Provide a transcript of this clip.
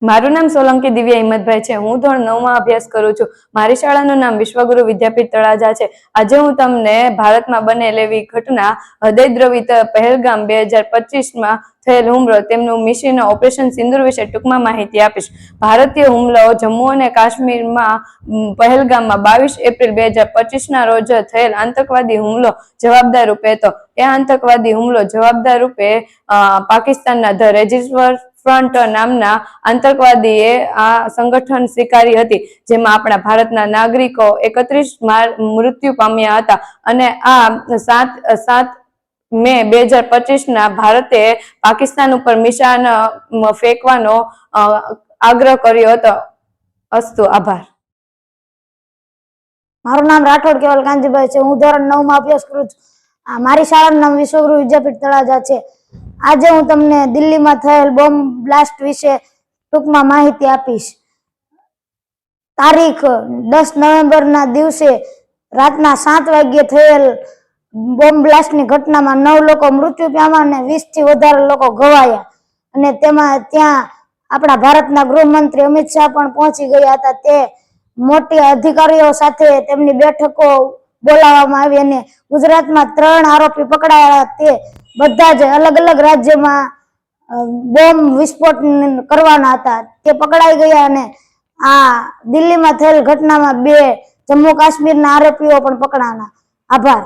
મારું નામ સોલંકી દિવ્યા હિંમતભાઈ છે। હું ધોરણ 9 માં અભ્યાસ કરું છું। મારી શાળાનું નામ વિશ્વગુરુ વિદ્યાપીઠ તળાજા છે। આજે હું તમને ભારતમાં બનેલ એવી ઘટના હૃદયદ્રવિત પહેલગામ 2025 માં થયેલ હુમલો તેમનું મિશન ઓપરેશન સિંદૂર વિશે ટૂંકમાં માહિતી આપીશ। ભારતીય હુમલો જમ્મુ અને કાશ્મીરમાં પહેલગામમાં 22 એપ્રિલ 2025 ના રોજ થયેલ આતંકવાદી હુમલો જવાબદાર રૂપે હતો। એ આતંકવાદી હુમલો જવાબદાર રૂપે પાકિસ્તાનના ધ રેજિસ્ટર ફ્રન્ટ નામના આતંકવાદીએ આ સંગઠન સ્વીકારી હતી, જેમાં આપણા ભારતના નાગરિકો 31 મૃત્યુ પામ્યા હતા અને આ 7 મે 2025 ના ભારતે પાકિસ્તાન ઉપર નિશાન ફેંકવાનો આગ્રહ કર્યો હતો। અસ્તુ, આભાર। મારું નામ રાઠોડ કેવલ કાંજીભાઈ છે। હું ધોરણ 9 માં અભ્યાસ કરું છું। મારી શાળાનું નામ વિશ્વગુરુ વિદ્યાપીઠ તળાજા છે। આજે હું તમને દિલ્હીમાં થયેલ બોમ્બ બ્લાસ્ટ વિશે ટૂંકમાં માહિતી આપીશ। તારીખ 10 નવેમ્બરના દિવસે રાતના 7 વાગ્યે થયેલ બોમ્બ બ્લાસ્ટની ઘટનામાં 9 લોકો મૃત્યુ પામ્યા અને 20 થી વધારે લોકો ઘવાયા અને તેમાં ત્યાં આપણા ભારતના ગૃહમંત્રી અમિત શાહ પણ પહોંચી ગયા હતા। તે મોટી અધિકારીઓ સાથે તેમની બેઠકો બોલાવવામાં આવી અને ગુજરાતમાં 3 આરોપી પકડાયા। તે બધા જ અલગ અલગ રાજ્યમાં બોમ્બ વિસ્ફોટ કરવાના હતા। તે પકડાઈ ગયા અને આ દિલ્હીમાં થયેલ ઘટનામાં 2 જમ્મુ કાશ્મીરના આરોપીઓ પણ પકડાણા। આભાર।